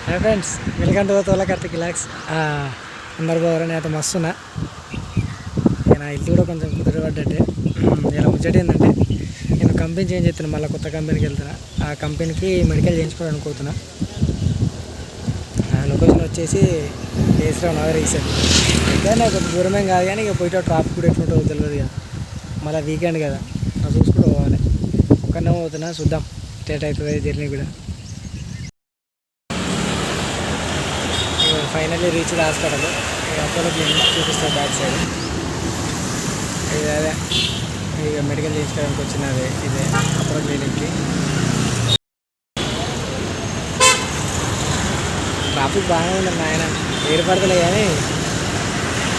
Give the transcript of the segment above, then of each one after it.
Hi friends, welcome to తోల కార్తిక్ లాక్స్. అందరు బాగా నేత మస్తున్నా. నా ఇల్లు కూడా కొంచెం కుదిరబడ్డట్టే. ఇలా ముచ్చట ఏంటంటే, నేను కంపెనీ చేంజ్ చేస్తున్నా, మళ్ళీ కొత్త కంపెనీకి వెళ్తున్నా. ఆ కంపెనీకి మెడికల్ చేయించుకోవడం అనుకుంటున్నా. లొకేషన్ వచ్చేసి కేసరావు నగర్ ఈసారి. కానీ నాకు కొంచెం దూరమేం కాదు, కానీ ఇక పోయిట ట్రాఫిక్ కూడా ఎట్లుంటుందో తెలియదు కదా. మళ్ళీ వీకెండ్ కదా, నాకు చూసుకుంటూ పోవాలి. ఒక్కనే పోతున్నా, చూద్దాం స్టేట్ అవుతుంది జర్నీ కూడా. Finally reach hospital. Apollo clinic చూపిస్తాను బ్యాక్ సైడ్. ఇది అదే ఇక మెడికల్ చేయించుకోవడానికి వచ్చినది. ఇదే అపోలో క్లినిక్కి. ట్రాఫిక్ బాగానే ఉంది ఆయన, ఏర్పడతలే కానీ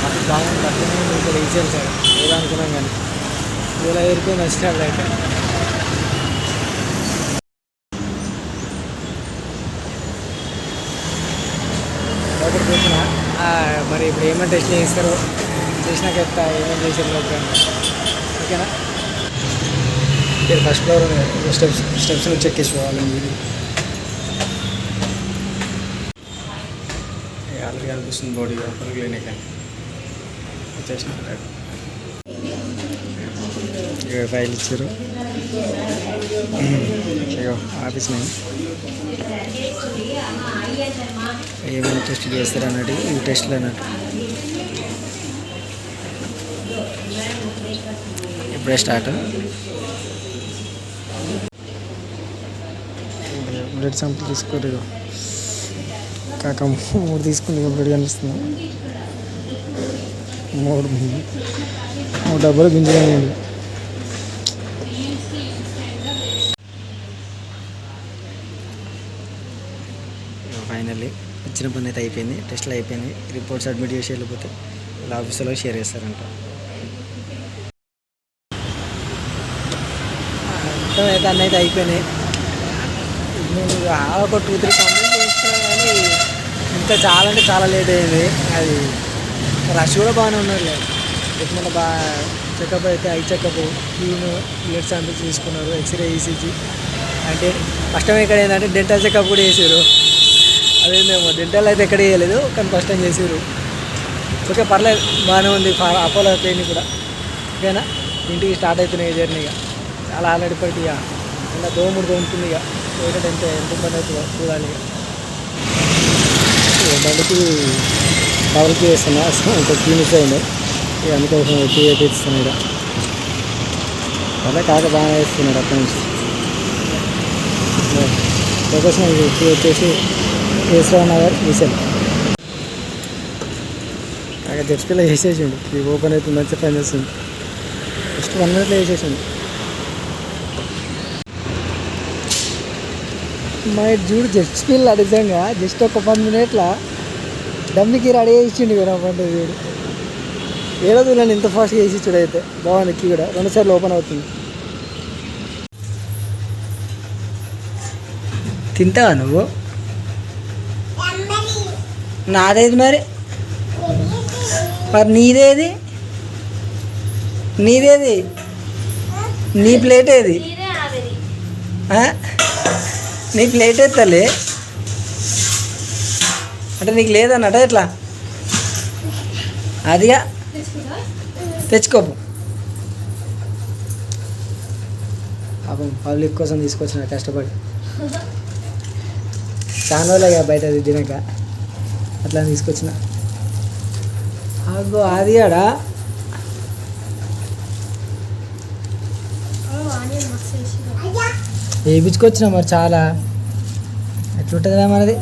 ట్రాఫిక్ బాగుంది. అట్లనే మీకు రీచ్ చేశారు ఏదో అనుకున్నాం, కానీ ఇలా ఏరిపోయింది వచ్చినప్పుడు అయితే. లోపల కూర్చున్నా. మరి ఇప్పుడు ఏమైనా టెస్ట్ చేస్తారు, చేసినాక చెప్తా ఏమేమి చేసారు లోపల. ఓకేనా? ఫస్ట్ ఫ్లోర్ స్టెప్స్ చెక్ చేసుకోవాలి. ఇది ఆల్రెడీ కనిపిస్తుంది బాడీ అప్పుడు క్లినిక్ అని వచ్చేసిన. ఫైల్ ఇచ్చారు, ఆఫీస్ నేమ్. ఏమైనా టెస్ట్ చేస్తారు అన్నట్టు ఈ టెస్ట్లు అన్నట్టు. ఇప్పుడే స్టార్ట్. బ్లడ్ శాంపుల్ తీసుకోరు కాక 3 తీసుకుంది. బ్లడ్ కనిపిస్తుంది. 3 డబ్బులు గుంజుకోండి. ఫైనల్లీ వచ్చిన పని అయితే అయిపోయింది. టెస్ట్లు అయిపోయింది. రిపోర్ట్స్ అడ్మిట్ చేసి వెళ్ళిపోతే ఇలా ఆఫీసులో షేర్ చేస్తారంట. మొత్తం అయితే అన్నీ అయితే అయిపోయినాయి. నేను ఒక 2-3 కంప్లైంట్ చేస్తున్నాను, కానీ ఇంకా చాలా అంటే చాలా లేట్ అయింది. అది రష్ కూడా బాగానే ఉన్నారు. లేదు ఎట్లా బాగా చెకప్ అయితే eye checkup, clean, blood samples తీసుకున్నారు, ఎక్స్రే, ఈసీజీ. అంటే ఫస్ట్ టైం ఇక్కడ ఏంటంటే డెంటల్ చెకప్ కూడా చేసారు. అదేమో డెంటల్ అయితే ఎక్కడ వేయలేదు, కానీ ఫస్ట్ టైం చేసారు. ఓకే, పర్లేదు, బాగానే ఉంది. అపోలో క్లినిక్ కూడా. ఓకేనా? ఇంటికి స్టార్ట్ అవుతున్నాయి జర్నీ. ఇక చాలా ఆల్రెడీ పట్టి ఇక ఇలా దోముతుంది. ఇక పోయేటట్టు ఎంత ఇబ్బంది అవుతుందో చూడాలి. ఇక బండికి డబుల్కి వేస్తున్నా, ఇంకా క్లీనిక్ అయింది. ఇక అందుకోసం అయితే ఇస్తున్నాడు. అదే కాక బాగా వేస్తున్నాడు అక్కడి నుంచి. అందుకోసం ఇది వచ్చేసి కేసరావు నగర్ ఈసెల్. కాక జెట్స్పీలో వేసేసిండు. ఇది ఓపెన్ అయితే మంచిగా పని చేస్తుంది. Just 1 minute వేసేసిండు. మా చూడు జెట్స్పీల్ నిజంగా జస్ట్ ఒక 10 minutes డమ్మికి రెడీ చేసిండు కదా పంట. చూడు ఏదో చూడండి ఇంత ఫాస్ట్గా వేసి చూడు. అయితే బాగుంది. ఎక్కి కూడా 2 సార్లు ఓపెన్ అవుతుంది. తింటావా నువ్వు? నాదేది మరి నీదేది? నీదేది? నీ ప్లేట్ ఏది? నీ ప్లేట్ ఏది తల్లి? అంటే నీకు లేదన్నట ఎట్లా? అదిగా తెచ్చుకోపు. పాపం పబ్లిక్ కోసం తీసుకొచ్చిన కష్టపడి చాలా రోజులుగా బయట తినక అట్లా తీసుకొచ్చిన. అగో అది ఆడా వేయించుకొచ్చిన మరి చాలా. ఎట్లుంటుందా మనది?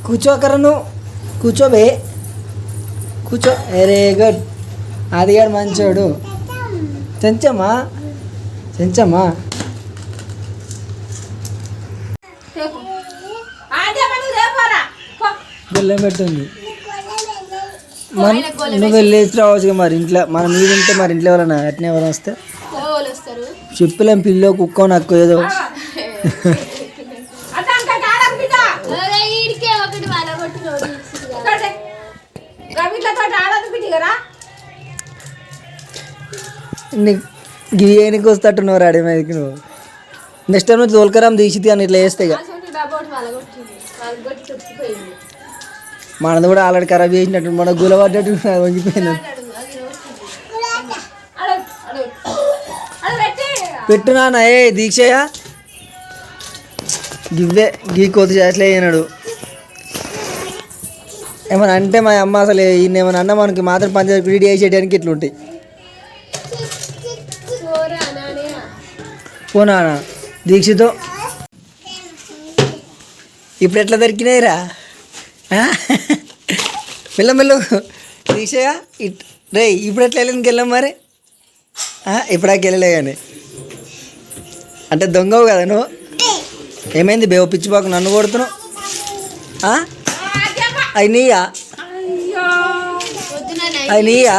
కూర్చోకరా నువ్వు, కూర్చోబే, కూర్చో. Very good. ఆదిగాడు మంచోడు. చెంచమ్మా, చెంచమ్మా. బెల్లం పెట్టింది. నువ్వు వెళ్ళేసి రావచ్చు మరి. ఇంట్లో మనం మీద ఉంటే మరి ఇంట్లో ఎవరైనా అట్నే ఎవరైనా వస్తే చెప్పలేం. పిల్లో కుక్కో నాకు ఏదో గిరి వస్తట్టున్నావు రెడీ మీదకి. నువ్వు నెక్స్ట్ టైం నుంచి తోలుకరాం తీసి అని ఇట్లా వేస్తే ఇక మనది కూడా ఆల్రెడీ ఖరాబ్ చేసినట్టు మన గుల పడ్డట్టు వంగిపోయింది. పెట్టునా ఏ దీక్షయ్య గివ్వే గీ కొద్ది చేసలే అయినాడు. ఏమన్నా అంటే మా అమ్మ అసలు ఈయన ఏమన్నా అన్న మనకి మాత్రం పంచాయతీ రెడీ చేసేయడానికి ఇట్లా ఉంటాయి. పోనా దీక్షతో ఇప్పుడు ఎట్లా దొరికినాయిరా మెల్ల దీక్షగా రే ఇప్పుడు ఎట్లా వెళ్ళింది వెళ్ళాం మరి ఇప్పుడాకి వెళ్ళలే కానీ అంటే దొంగవు కదా నువ్వు. ఏమైంది బేవ పిచ్చిపోక నన్ను కొడుతున్నావు? అవి నీయా అవి నీయా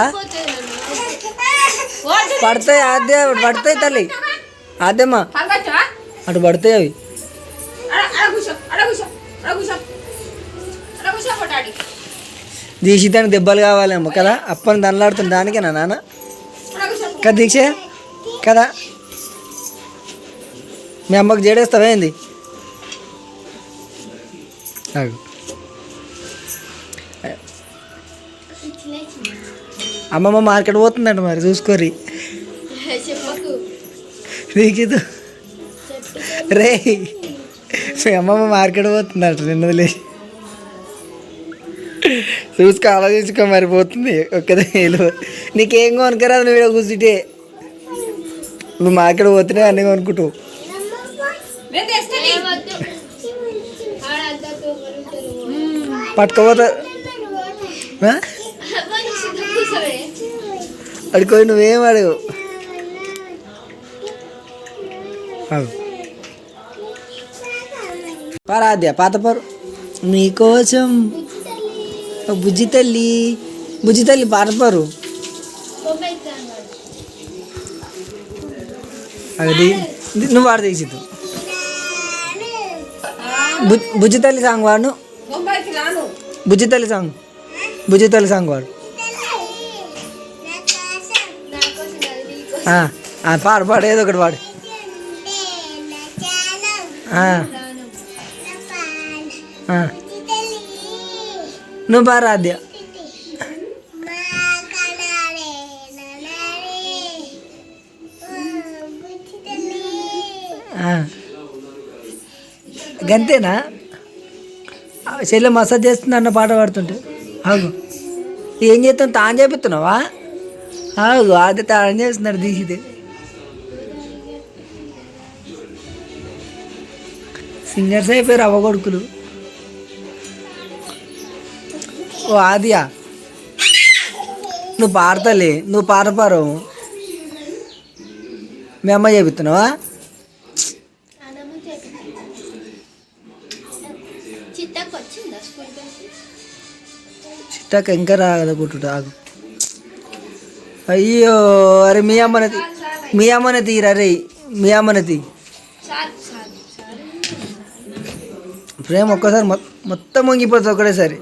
పడతాయి ఆద్య పడతాయి తల్లి ఆద్యమ్మా అటు పడతాయి అవి. దీక్షితానికి దెబ్బలు కావాలేమో కదా అప్పని దండలాడుతుంది దానికేనా నాన్న కదా దీక్ష కదా మీ అమ్మకి జడేస్తావేంది? అమ్మమ్మ మార్కెట్ పోతుందంట మరి చూసుకోరి దీక్షిత్ రే మీ అమ్మమ్మ మార్కెట్ పోతుందంట నిన్నదిలే చూసుకో ఆలోచించుకో మరి పోతుంది ఒక్కదే నీకేం కొనుక్కరాదు నువ్వు ఇక్కడ కూర్చుంటే నువ్వు మార్కెట్ పోతున్నాయి అన్నీ కొనుక్కుంటావు. పట్టుకోపోతా అడుకోయి నువ్వేం అడుగు పారాధ్య పాతపరు నీకోసం బుజ్జి తల్లి పాటపారు అది నువ్వు వాడు తీసిద్దు బుజ్జి తల్లి సాంగ్ వాడు బుజ్జి తల్లి సాంగ్ వాడు పాడు ఏదో ఒకటి వాడు. నువ్వు పారాధ్య గంతేనా చెల్లె మసాజ్ చేస్తుంది అన్న పాట పాడుతుంటే ఆగు ఏం చేస్తాను తాను చేపిస్తున్నావా? ఆగు అది తాను చేస్తున్నాడు దీక్షితే. సింగర్స్ అయిపోయారు అవ్వ కొడుకులు. ఓ ఆదియా నువ్వు పాడతలే నువ్వు పాడపారు మీ అమ్మ చేపిస్తున్నావా? చిట్టాక ఇంకా రాగల కొట్టుడు ఆగు. అయ్యో అరే మీ అమ్మనే తీరా రే మీ అమ్మనే తీ. ప్రేమ ఒక్కసారి మొత్తం వంగిపోతుంది ఒకటేసారి.